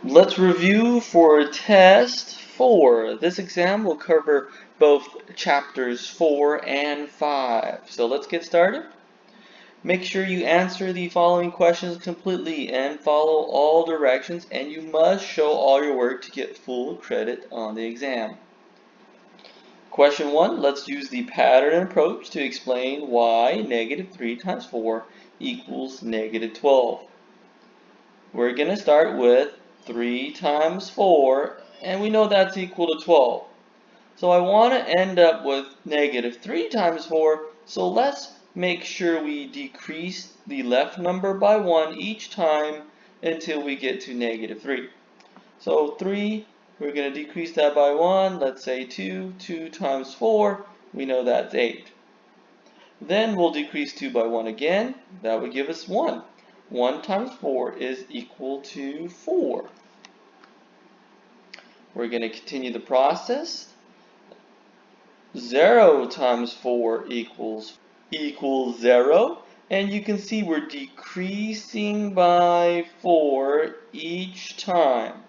Let's review for test 4. This exam will cover both chapters 4 and 5. So let's get started. Make sure you answer the following questions completely and follow all directions, and you must show all your work to get full credit on the exam. Question 1, let's use the pattern approach to explain why negative 3 times 4 equals negative 12. We're going to start with 3 times 4, and we know that's equal to 12. So I want to end up with negative 3 times 4, so let's make sure we decrease the left number by 1 each time until we get to negative 3. So 3, we're going to decrease that by 1, let's say 2, 2 times 4, we know that's 8. Then we'll decrease 2 by 1 again, that would give us 1. 1 times 4 is equal to 4. We're going to continue the process. 0 times 4 equals 0. And you can see we're decreasing by 4 each time.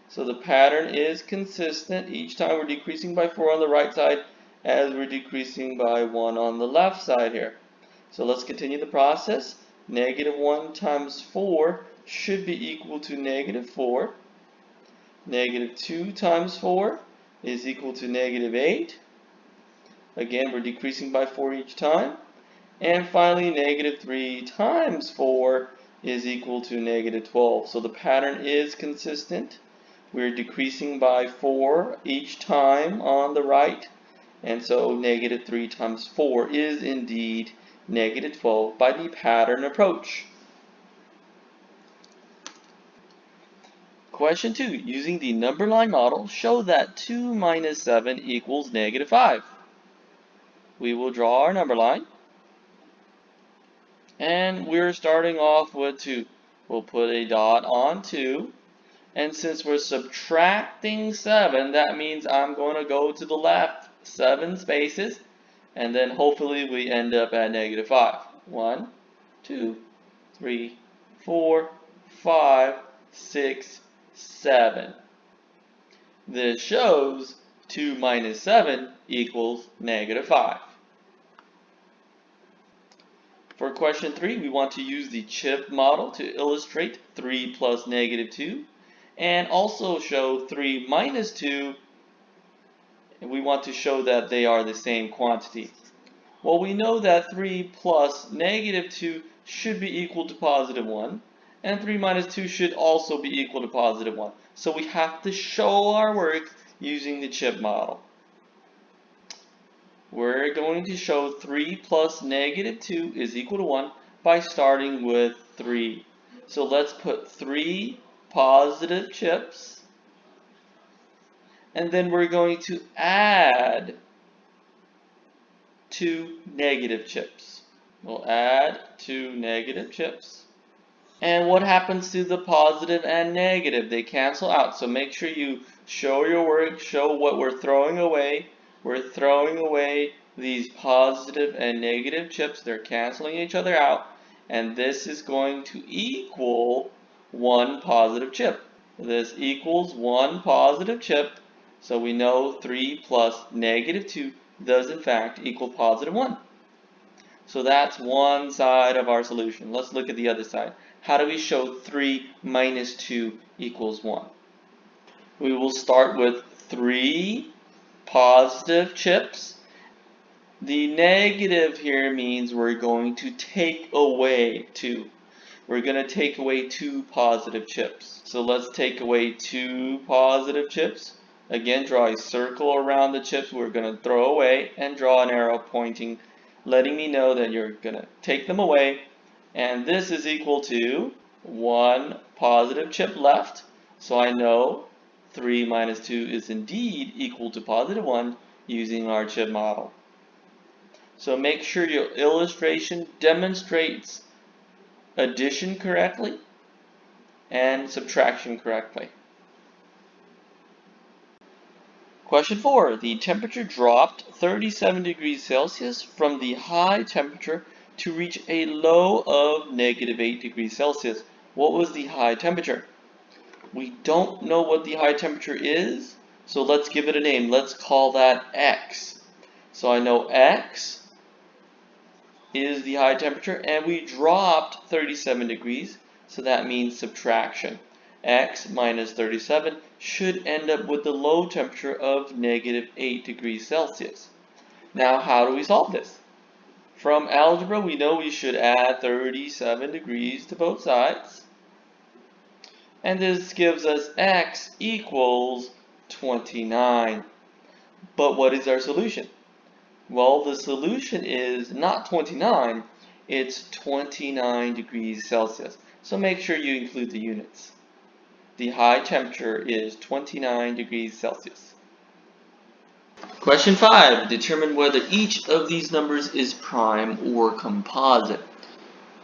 So the pattern is consistent. Each time we're decreasing by 4 on the right side as we're decreasing by 1 on the left side here. So let's continue the process. Negative 1 times 4 should be equal to negative 4. Negative 2 times 4 is equal to negative 8. Again, we're decreasing by 4 each time. And finally, negative 3 times 4 is equal to negative 12. So the pattern is consistent. We're decreasing by 4 each time on the right. And so negative 3 times 4 is indeed negative 12 by the pattern approach. Question 2. Using the number line model, show that 2 minus 7 equals negative 5. We will draw our number line. And we're starting off with 2. We'll put a dot on 2. And since we're subtracting 7, that means I'm going to go to the left 7 spaces. And then hopefully we end up at negative 5. 1, 2, 3, 4, 5, 6, 7. This shows 2 minus 7 equals negative 5. For question 3, we want to use the chip model to illustrate 3 plus negative 2 and also show 3 minus 2. And we want to show that they are the same quantity. Well, we know that 3 plus negative 2 should be equal to positive 1, and 3 minus 2 should also be equal to positive 1. So we have to show our work using the chip model. We're going to show 3 plus negative 2 is equal to 1 by starting with 3. So let's put 3 positive chips. And then we're going to add 2 negative chips. We'll add 2 negative chips. And what happens to the positive and negative? They cancel out. So make sure you show your work, show what we're throwing away. We're throwing away these positive and negative chips. They're canceling each other out. And this is going to equal 1 positive chip. This equals 1 positive chip. So we know 3 plus negative 2 does in fact equal positive 1. So that's one side of our solution. Let's look at the other side. How do we show 3 minus 2 equals 1? We will start with 3 positive chips. The negative here means we're going to take away 2. We're going to take away 2 positive chips. So let's take away 2 positive chips. Again, draw a circle around the chips we're going to throw away and draw an arrow pointing, letting me know that you're going to take them away. And this is equal to 1 positive chip left. So I know 3 minus 2 is indeed equal to positive 1 using our chip model. So make sure your illustration demonstrates addition correctly and subtraction correctly. Question 4. The temperature dropped 37 degrees Celsius from the high temperature to reach a low of negative 8 degrees Celsius. What was the high temperature? We don't know what the high temperature is, so let's give it a name. Let's call that X. So I know X is the high temperature, and we dropped 37 degrees, so that means subtraction. X minus 37 should end up with the low temperature of negative 8 degrees Celsius. Now, how do we solve this? From algebra, we know we should add 37 degrees to both sides. And this gives us X equals 29. But what is our solution? Well, the solution is not 29, it's 29 degrees Celsius. So make sure you include the units. The high temperature is 29 degrees Celsius. Question 5. Determine whether each of these numbers is prime or composite.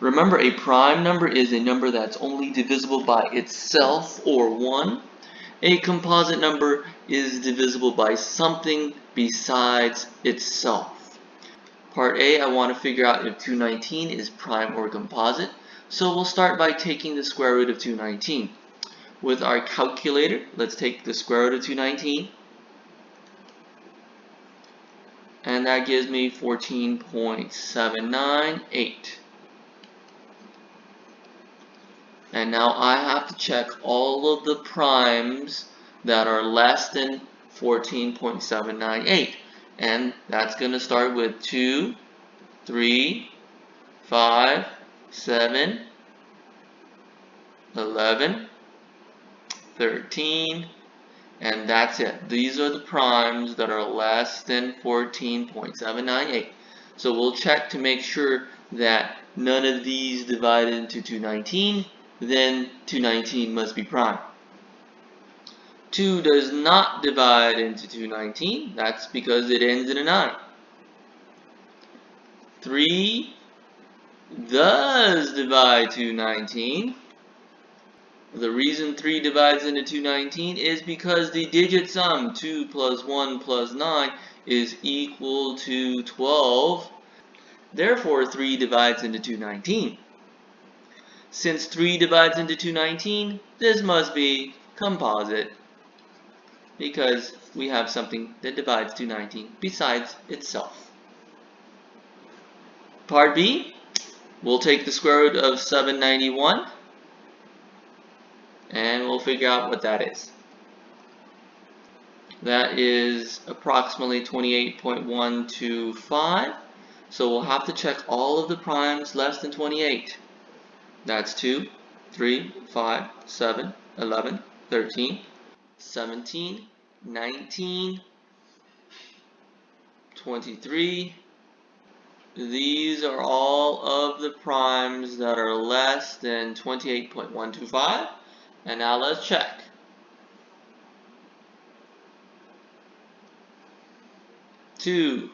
Remember, a prime number is a number that's only divisible by itself or 1. A composite number is divisible by something besides itself. Part A, I want to figure out if 219 is prime or composite. So we'll start by taking the square root of 219. With our calculator, let's take the square root of 219. And that gives me 14.798. And now I have to check all of the primes that are less than 14.798. And that's going to start with 2, 3, 5, 7, 11, 13, and that's it. These are the primes that are less than 14.798. So we'll check to make sure that none of these divide into 219. Then 219 must be prime. 2 does not divide into 219. That's because it ends in a 9. 3 does divide 219. The reason 3 divides into 219 is because the digit sum 2 plus 1 plus 9 is equal to 12. Therefore, 3 divides into 219. Since 3 divides into 219, this must be composite because we have something that divides 219 besides itself. Part B, we'll take the square root of 791 and we'll figure out what that is. That is approximately 28.125. So we'll have to check all of the primes less than 28. That's 2, 3, 5, 7, 11, 13, 17, 19, 23. These are all of the primes that are less than 28.125. And now let's check. Two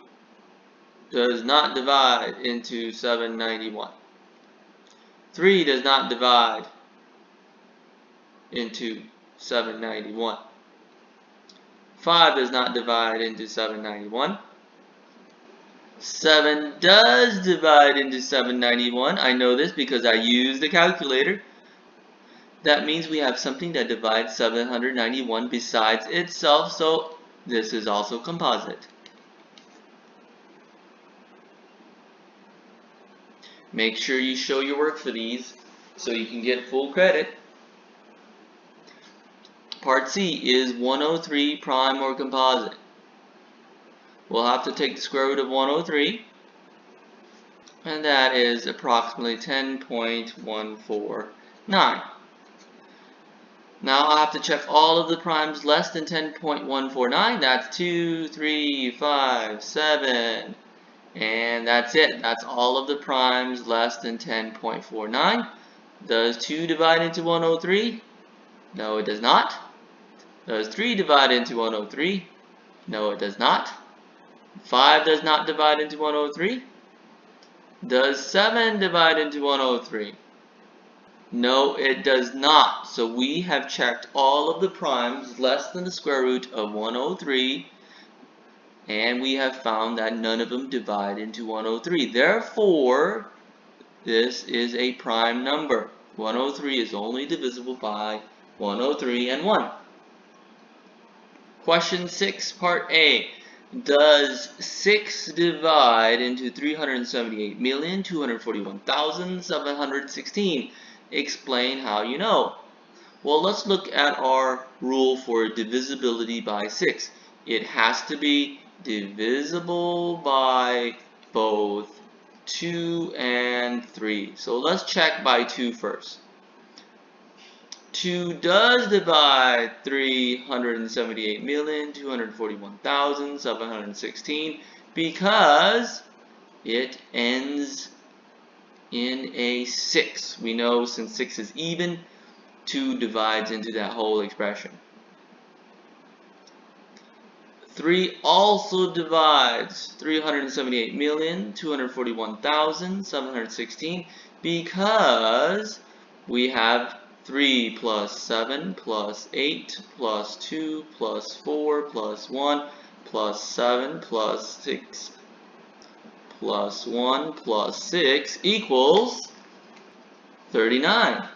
does not divide into 791. 3 does not divide into 791. 5 does not divide into 791. 7 does divide into 791. I know this because I used the calculator. That means we have something that divides 791 besides itself, so this is also composite. Make sure you show your work for these so you can get full credit. Part C, is 103 prime or composite? We'll have to take the square root of 103, and that is approximately 10.149. Now I have to check all of the primes less than 10.149. That's 2, 3, 5, 7, and that's it. That's all of the primes less than 10.49. Does 2 divide into 103? No, it does not. Does 3 divide into 103? No, it does not. 5 does not divide into 103. Does 7 divide into 103? No, it does not. So we have checked all of the primes less than the square root of 103, and we have found that none of them divide into 103. Therefore, this is a prime number. 103 is only divisible by 103, and 1. Question 6, Part A. Does 6 divide into 378,241,716? Explain how you know. Well, let's look at our rule for divisibility by 6. It has to be divisible by both 2 and 3. So let's check by 2 first. 2 does divide 378,241,716 because it ends in a 6. We know since 6 is even, 2 divides into that whole expression. 3 also divides 378,241,716 because we have 3 plus 7 plus 8 plus 2 plus 4 plus 1 plus 7 plus 6 plus 1 plus 6 equals 39.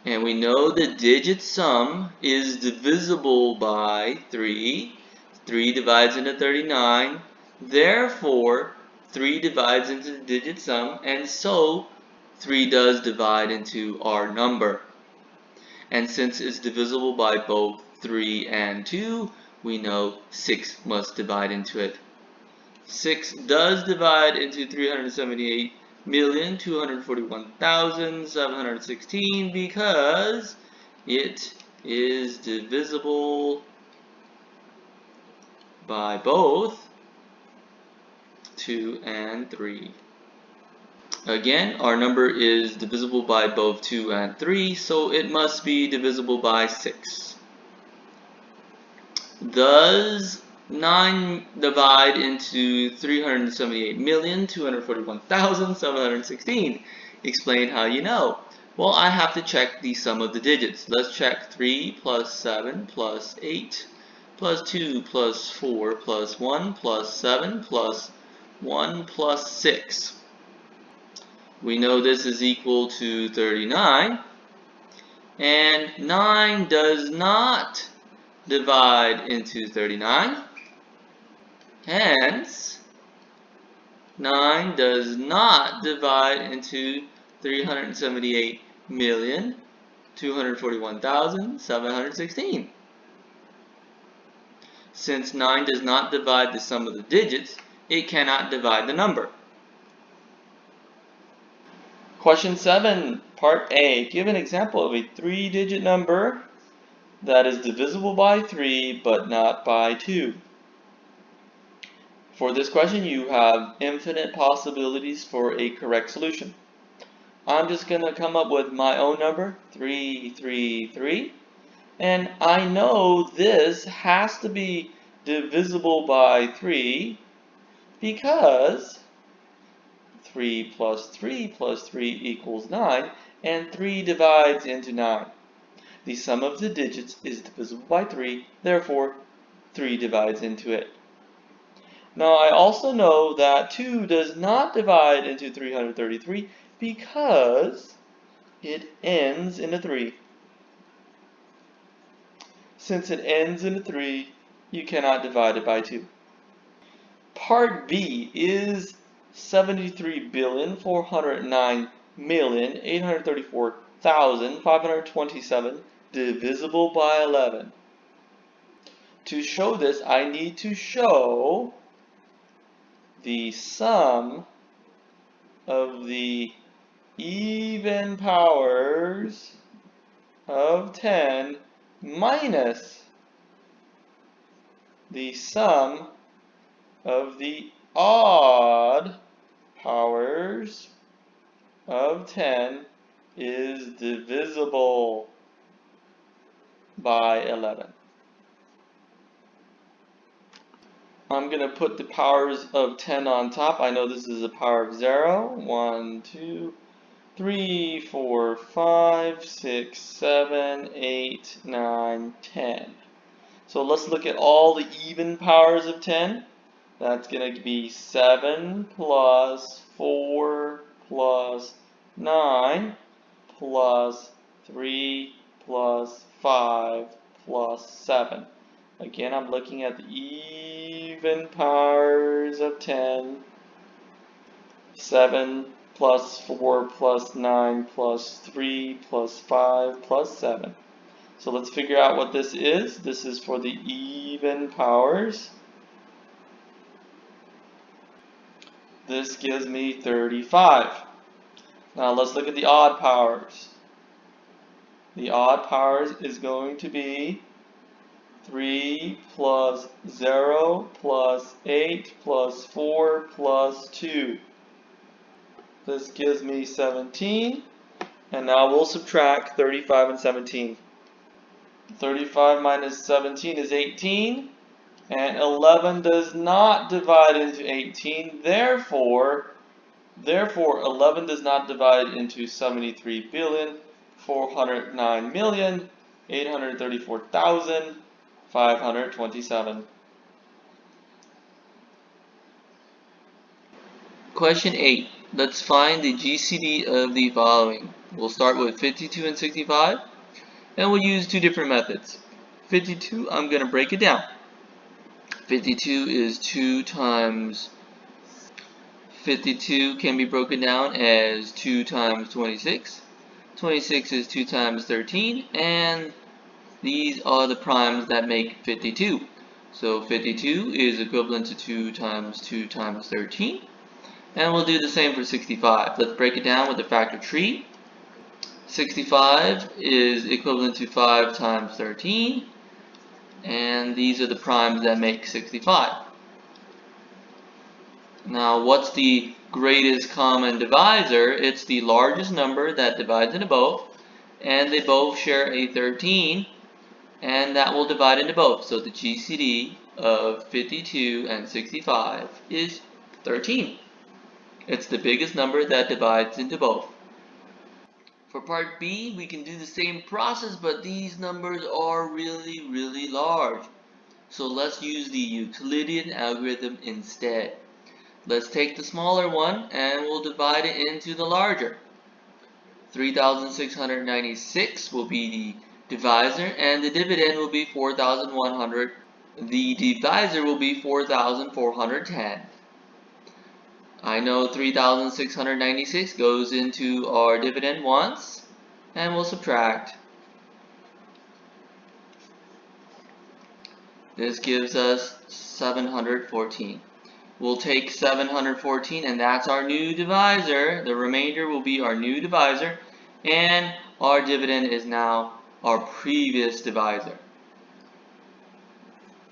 And we know the digit sum is divisible by 3. 3 divides into 39. Therefore, 3 divides into the digit sum, and so 3 does divide into our number. And since it's divisible by both 3 and 2, we know 6 must divide into it. 6 does divide into 378,241,716 because it is divisible by both 2 and 3. Again, our number is divisible by both 2 and 3, so it must be divisible by 6. Does 9 divide into 378,241,716? Explain how you know. Well, I have to check the sum of the digits. Let's check 3 plus 7 plus 8 plus 2 plus 4 plus 1 plus 7 plus 1 plus 6. We know this is equal to 39. And 9 does not divide into 39. Hence, 9 does not divide into 378,241,716. Since 9 does not divide the sum of the digits, it cannot divide the number. Question 7, Part A. Give an example of a 3-digit number that is divisible by 3 but not by 2. For this question, you have infinite possibilities for a correct solution. I'm just going to come up with my own number, 333, and I know this has to be divisible by 3 because 3 plus 3 plus 3 equals 9, and 3 divides into 9. The sum of the digits is divisible by 3, therefore 3 divides into it. Now I also know that 2 does not divide into 333 because it ends in a 3. Since it ends in a 3, you cannot divide it by 2. Part B is 73,409,834,527 divisible by 11. To show this, I need to show the sum of the even powers of 10 minus the sum of the odd powers of 10 is divisible by 11. I'm going to put the powers of 10 on top. I know this is a power of 0. 1, 2, 3, 4, 5, 6, 7, 8, 9, 10. So let's look at all the even powers of 10. That's going to be 7 plus 4 plus 9 plus 3 plus 5 plus 7. Again, I'm looking at the even powers of 10. 7 plus 4 plus 9 plus 3 plus 5 plus 7. So let's figure out what this is. This is for the even powers. This gives me 35. Now let's look at the odd powers. The odd powers is going to be 3 plus 0 plus 8 plus 4 plus 2. This gives me 17. And now we'll subtract 35 and 17. 35 minus 17 is 18. And 11 does not divide into 18. Therefore 11 does not divide into 73,409,834,527. Question 8. Let's find the GCD of the following. We'll start with 52 and 65, and we'll use two different methods. 52, I'm going to break it down. 52 is 2 times 52 can be broken down as 2 times 26. 26 is 2 times 13, and these are the primes that make 52. So 52 is equivalent to 2 times 2 times 13. And we'll do the same for 65. Let's break it down with the factor tree. 65 is equivalent to 5 times 13. And these are the primes that make 65. Now, what's the greatest common divisor? It's the largest number that divides into both. And they both share a 13. And that will divide into both. So the GCD of 52 and 65 is 13. It's the biggest number that divides into both. For part B, we can do the same process, but these numbers are really large. So let's use the Euclidean algorithm instead. Let's take the smaller one and we'll divide it into the larger. 3,696 will be the divisor and the dividend will be 4,100. The divisor will be 4,410. I know 3,696 goes into our dividend once, and we'll subtract. This gives us 714. We'll take 714, and that's our new divisor. The remainder will be our new divisor, and our dividend is now our previous divisor.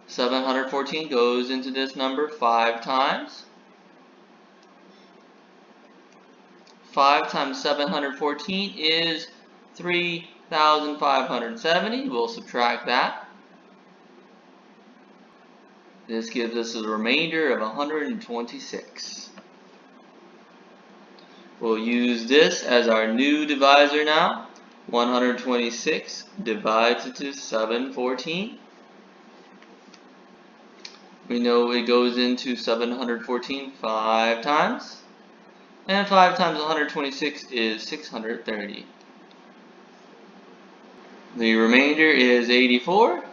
714 goes into this number 5 times. 5 times 714 is 3,570. We'll subtract that. This gives us a remainder of 126. We'll use this as our new divisor now. 126 divides into 714. We know it goes into 714 5 times. And 5 times 126 is 630. The remainder is 84.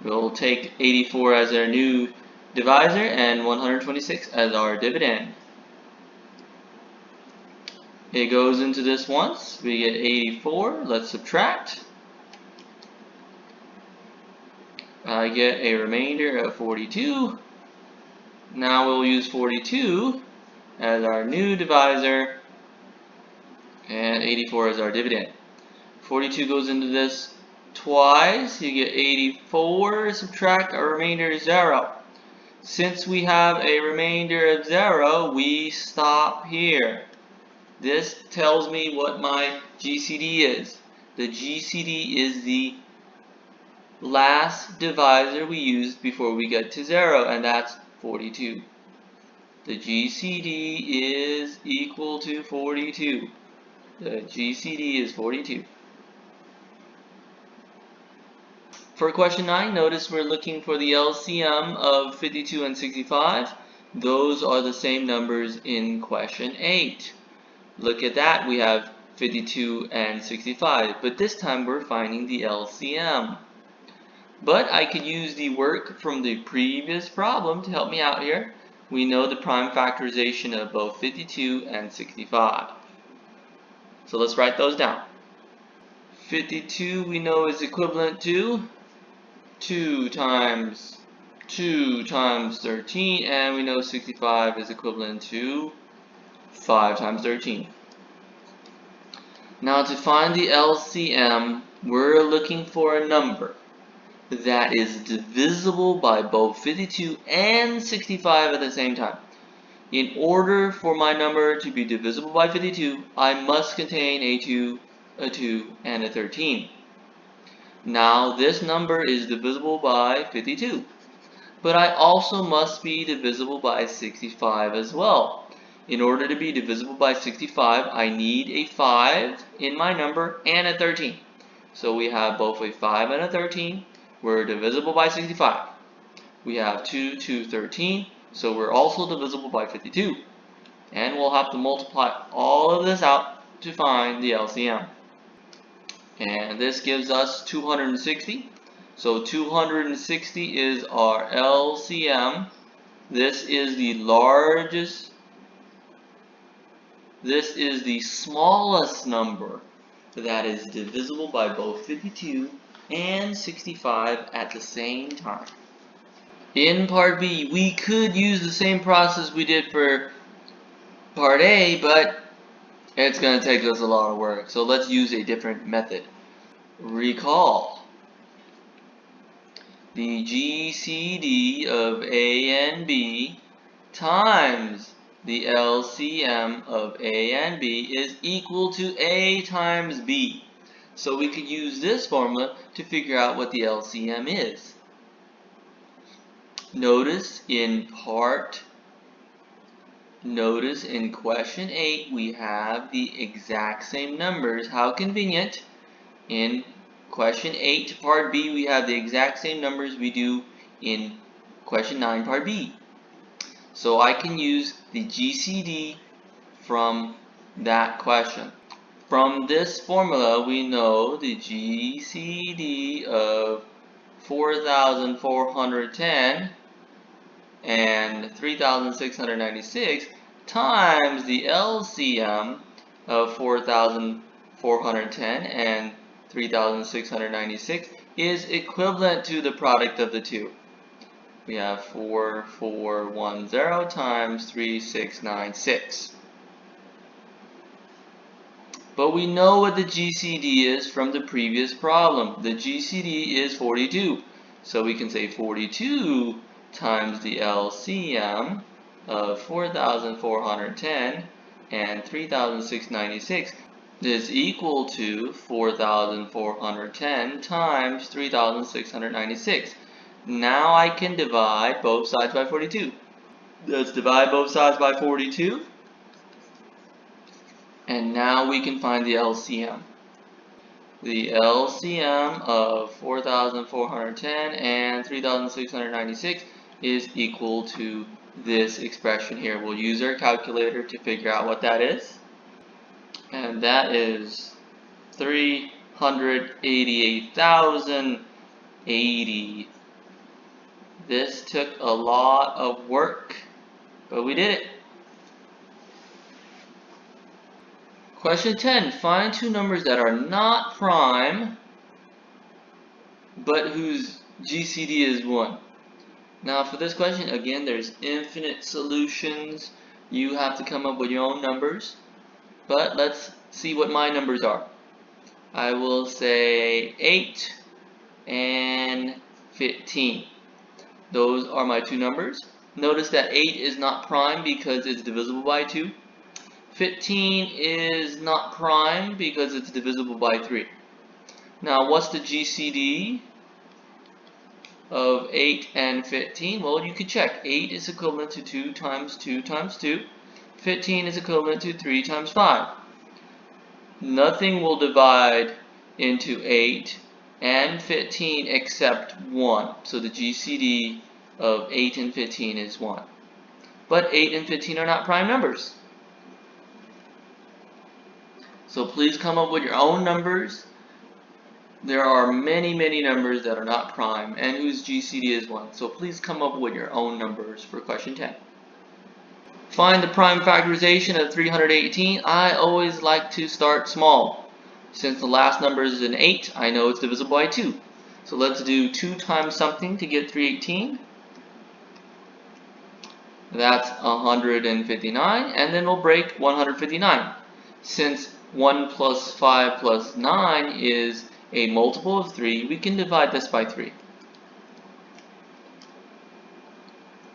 We'll take 84 as our new divisor and 126 as our dividend. It goes into this once. We get 84. Let's subtract. I get a remainder of 42. Now we'll use 42 as our new divisor and 84 as our dividend. 42 goes into this twice. You get 84. Subtract our remainder is 0. Since we have a remainder of 0, we stop here. This tells me what my GCD is. The GCD is the last divisor we used before we get to 0, and that's 42. The GCD is equal to 42. The GCD is 42. For question 9, notice we're looking for the LCM of 52 and 65. Those are the same numbers in question 8. Look at that. We have 52 and 65, but this time we're finding the LCM. But I could use the work from the previous problem to help me out here. We know the prime factorization of both 52 and 65. So let's write those down. 52 we know is equivalent to 2 times 13, and we know 65 is equivalent to 5 times 13. Now to find the LCM, we're looking for a number that is divisible by both 52 and 65 at the same time. In order for my number to be divisible by 52, I must contain a 2, a 2, and a 13. Now this number is divisible by 52, but I also must be divisible by 65 as well. In order to be divisible by 65, I need a 5 in my number and a 13. So we have both a 5 and a 13. We're divisible by 65. We have 2, 2, 13. So we're also divisible by 52. And we'll have to multiply all of this out to find the LCM. And this gives us 260. So 260 is our LCM. This is the largest. This is the smallest number that is divisible by both 52 and 65 at the same time. In part B, we could use the same process we did for part A, but it's going to take us a lot of work. So let's use a different method. Recall the GCD of A and B times the LCM of A and B is equal to A times B. So we could use this formula to figure out what the LCM is. Notice in question 8 we have the exact same numbers. How convenient. In question 8 part B we have the exact same numbers we do in question 9 part B. So I can use the GCD from that question. From this formula we know the GCD of 4,410 and 3,696 times the LCM of 4,410 and 3,696 is equivalent to the product of the two. We have 4,410 times 3,696. But we know what the GCD is from the previous problem. The GCD is 42. So we can say 42 times the LCM of 4,410 and 3,696 is equal to 4,410 times 3,696. Now I can divide both sides by 42. Let's divide both sides by 42. And now we can find the LCM. The LCM of 4,410 and 3,696 is equal to this expression here. We'll use our calculator to figure out what that is. And that is 388,080. This took a lot of work, but we did it. Question 10. Find two numbers that are not prime, but whose GCD is 1. Now for this question, again, there's infinite solutions. You have to come up with your own numbers. But let's see what my numbers are. I will say 8 and 15. Those are my two numbers. Notice that 8 is not prime because it's divisible by 2. 15 is not prime because it's divisible by 3. Now what's the GCD of 8 and 15? Well, you could check. 8 is equivalent to 2 times 2 times 2. 15 is equivalent to 3 times 5. Nothing will divide into 8 and 15 except 1. So the GCD of 8 and 15 is 1. But 8 and 15 are not prime numbers. So please come up with your own numbers. There are many numbers that are not prime and whose GCD is 1. So please come up with your own numbers for question 10. Find the prime factorization of 318. I always like to start small. Since the last number is an 8, I know it's divisible by 2. So let's do 2 times something to get 318. That's 159, and then we'll break 159. Since 1 plus 5 plus 9 is a multiple of 3, we can divide this by 3.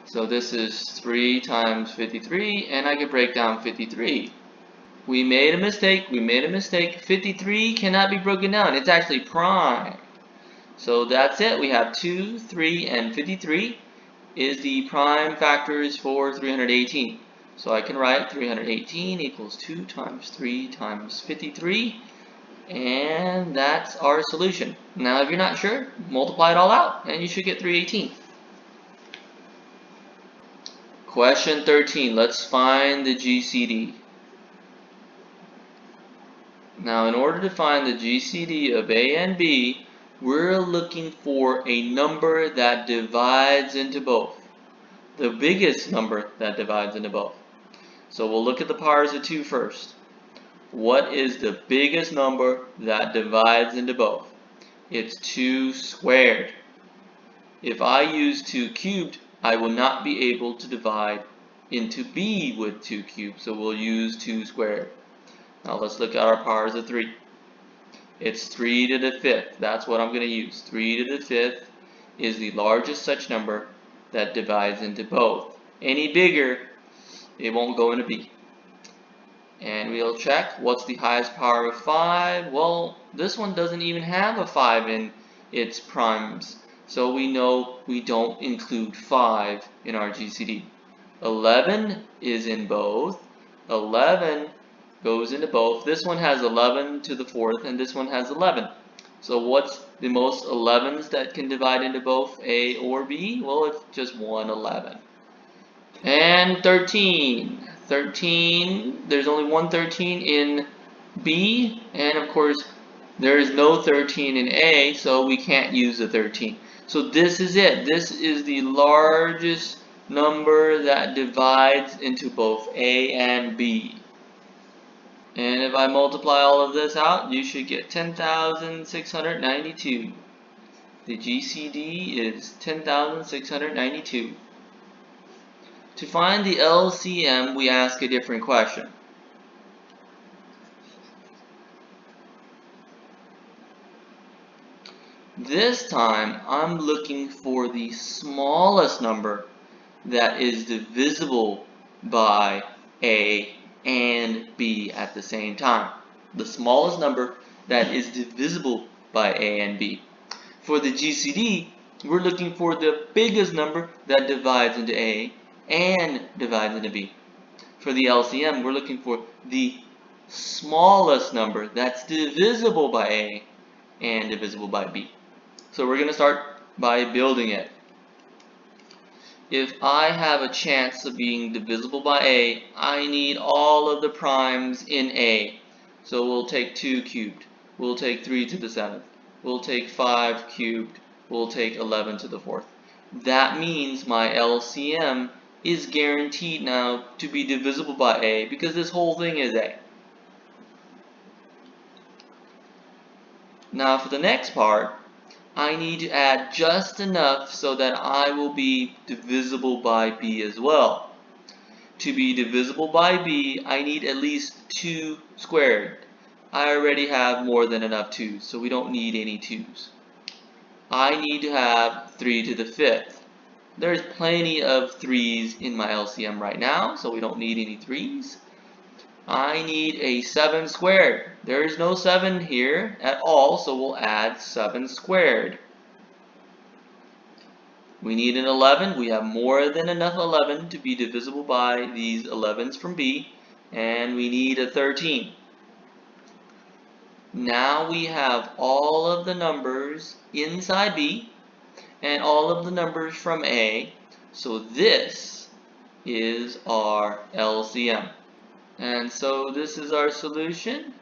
So this is 3 times 53, and I can break down 53. We made a mistake, 53 cannot be broken down, it's actually prime. So that's it, we have 2, 3, and 53 is the prime factors for 318. So I can write 318 equals 2 times 3 times 53, and that's our solution. Now if you're not sure, multiply it all out, and you should get 318. Question 13, let's find the GCD. Now in order to find the GCD of A and B, we're looking for a number that divides into both. The biggest number that divides into both. So we'll look at the powers of 2 first. What is the biggest number that divides into both? It's 2 squared. If I use 2 cubed, I will not be able to divide into B with 2 cubed, so we'll use 2 squared. Now let's look at our powers of 3. It's 3 to the 5th. That's what I'm going to use. 3 to the 5th is the largest such number that divides into both. Any bigger, it won't go into B. And we'll check what's the highest power of 5. Well, this one doesn't even have a 5 in its primes, so we know we don't include 5 in our GCD. 11 is in both. 11 goes into both. This one has 11 to the 4th, and this one has 11. So what's the most 11s that can divide into both A or B? Well, it's just one 11. And 13. 13, there's only one 13 in B, and of course there is no 13 in A, so we can't use the 13. So this is it. This is the largest number that divides into both A and B. And if I multiply all of this out, you should get 10,692. The GCD is 10,692. To find the LCM, we ask a different question. This time, I'm looking for the smallest number that is divisible by A and B at the same time. The smallest number that is divisible by A and B. For the GCD, we're looking for the biggest number that divides into A and divides into B. For the LCM, we're looking for the smallest number that's divisible by A and divisible by B. So we're going to start by building it. If I have a chance of being divisible by A, I need all of the primes in A. So we'll take 2 cubed, we'll take 3 to the 7th, we'll take 5 cubed, we'll take 11 to the 4th. That means my LCM is guaranteed now to be divisible by A because this whole thing is A. Now for the next part, I need to add just enough so that I will be divisible by B as well. To be divisible by B, I need at least 2 squared. I already have more than enough 2's, so we don't need any 2's. I need to have 3 to the 5th. There's plenty of 3's in my LCM right now, so we don't need any 3's. I need a 7 squared. There is no 7 here at all, so we'll add 7 squared. We need an 11. We have more than enough 11 to be divisible by these 11's from B. And we need a 13. Now we have all of the numbers inside B and all of the numbers from A. So this is our LCM. And so this is our solution.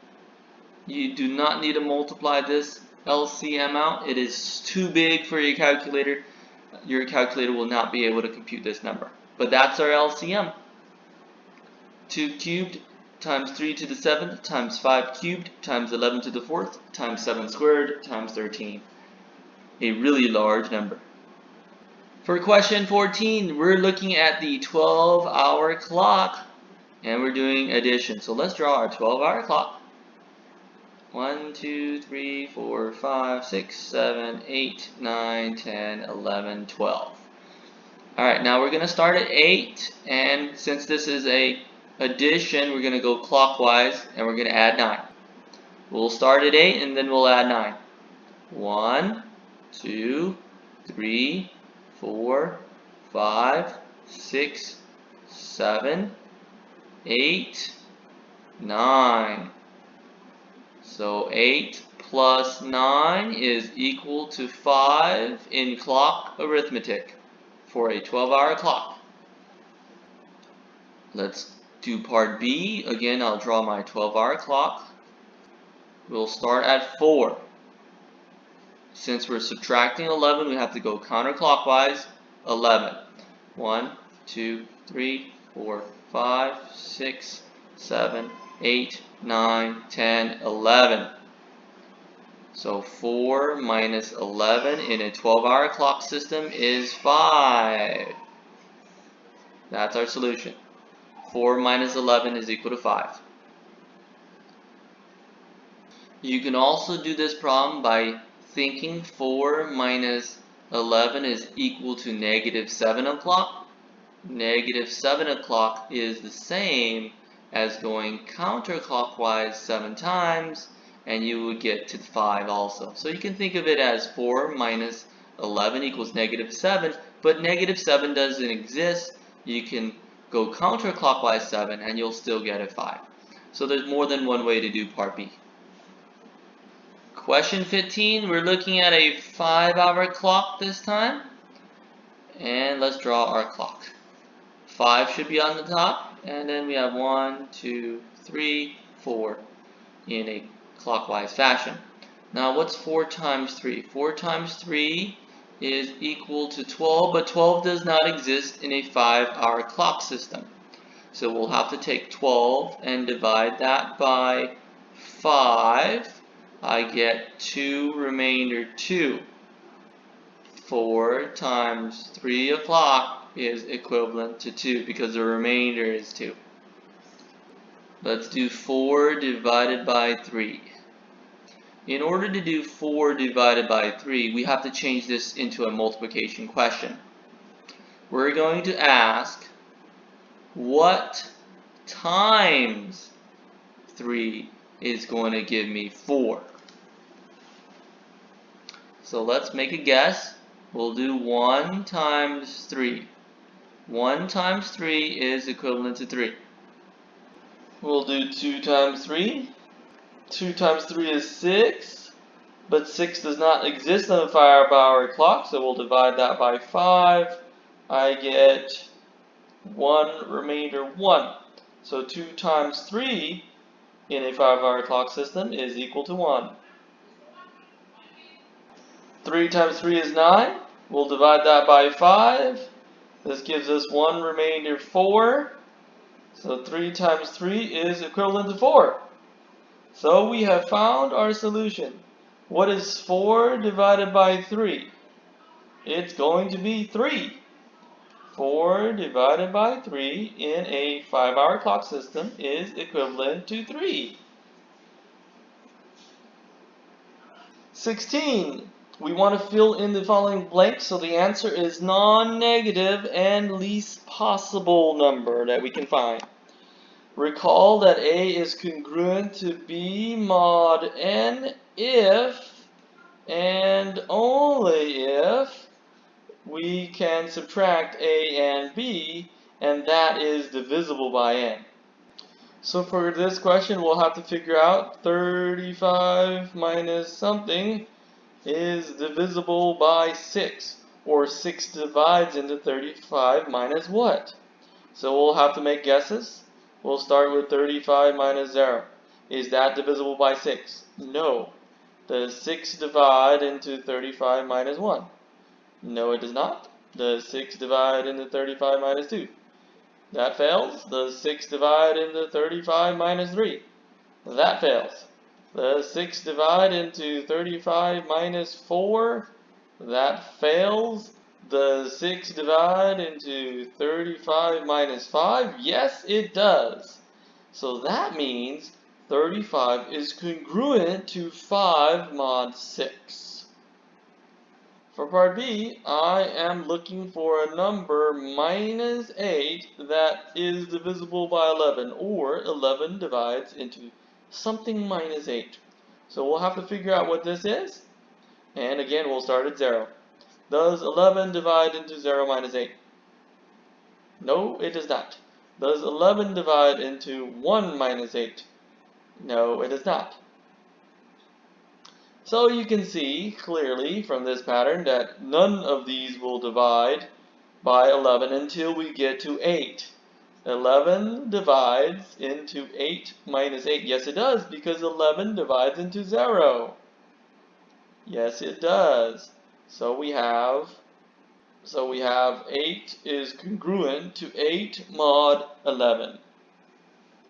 You do not need to multiply this LCM out. It is too big for your calculator. Your calculator will not be able to compute this number. But that's our LCM. 2 cubed times 3 to the 7th times 5 cubed times 11 to the 4th times 7 squared times 13. A really large number. For question 14, we're looking at the 12-hour clock and we're doing addition. So let's draw our 12-hour clock. 1, 2, 3, 4, 5, 6, 7, 8, 9, 10, 11, 12. Alright, now we're going to start at 8, and since this is a addition, we're going to go clockwise, and we're going to add 9. We'll start at 8, and then we'll add 9. 1, 2, 3, 4, 5, 6, 7, 8, 9. So 8 plus 9 is equal to 5 in clock arithmetic for a 12-hour clock. Let's do part B. Again, I'll draw my 12-hour clock. We'll start at 4. Since we're subtracting 11, we have to go counterclockwise. 11. 1, 2, 3, 4, 5, 6, 7, 8, 9, 10, 11. So 4 minus 11 in a 12-hour clock system is 5. That's our solution. 4 minus 11 is equal to 5. You can also do this problem by thinking 4 minus 11 is equal to negative 7 o'clock. Negative 7 o'clock is the same as going counterclockwise 7 times, and you would get to 5 also. So you can think of it as 4 minus 11 equals negative 7, but negative 7 doesn't exist. You can go counterclockwise 7 and you'll still get a 5. So there's more than one way to do part B. Question 15, we're looking at a 5-hour clock this time. And let's draw our clock. 5 should be on the top, and then we have 1, 2, 3, 4 in a clockwise fashion. Now what's 4 times 3? 4 times 3 is equal to 12, but 12 does not exist in a 5-hour clock system. So we'll have to take 12 and divide that by 5. I get 2 remainder 2. 4 times 3 o'clock is equivalent to 2 because the remainder is 2. Let's do 4 divided by 3. In order to do 4 divided by 3, we have to change this into a multiplication question. We're going to ask, what times 3 is going to give me 4? So let's make a guess. We'll do 1 times 3. 1 times 3 is equivalent to 3. We'll do 2 times 3. 2 times 3 is 6, but 6 does not exist on a 5-hour clock, so we'll divide that by 5. I get 1 remainder 1. So 2 times 3 in a 5-hour clock system is equal to 1. 3 times 3 is 9. We'll divide that by 5. This gives us 1 remainder 4. So 3 times 3 is equivalent to 4. So we have found our solution. What is 4 divided by 3? It's going to be 3. 4 divided by 3 in a 5-hour clock system is equivalent to 3. 16. We want to fill in the following blanks, so the answer is non-negative and least possible number that we can find. Recall that A is congruent to B mod N if and only if we can subtract A and B, and that is divisible by N. So for this question, we'll have to figure out 35 minus something is divisible by 6, or 6 divides into 35 minus what? So we'll have to make guesses. We'll start with 35 minus 0. Is that divisible by 6? No. Does 6 divide into 35 minus 1? No, it does not. Does 6 divide into 35 minus 2? That fails. Does 6 divide into 35 minus 3? That fails. Does 6 divide into 35 minus 4? That fails. Does 6 divide into 35 minus 5? Yes, it does. So that means 35 is congruent to 5 mod 6. For part B, I am looking for a number minus 8 that is divisible by 11, or 11 divides into something minus 8. So we'll have to figure out what this is, and again we'll start at 0. Does 11 divide into 0 minus 8? No, it does not. Does 11 divide into 1 minus 8? No, it does not. So you can see clearly from this pattern that none of these will divide by 11 until we get to 8. 11 divides into 8 minus 8. Yes, it does, because 11 divides into 0. Yes, it does. So we have 8 is congruent to 8 mod 11.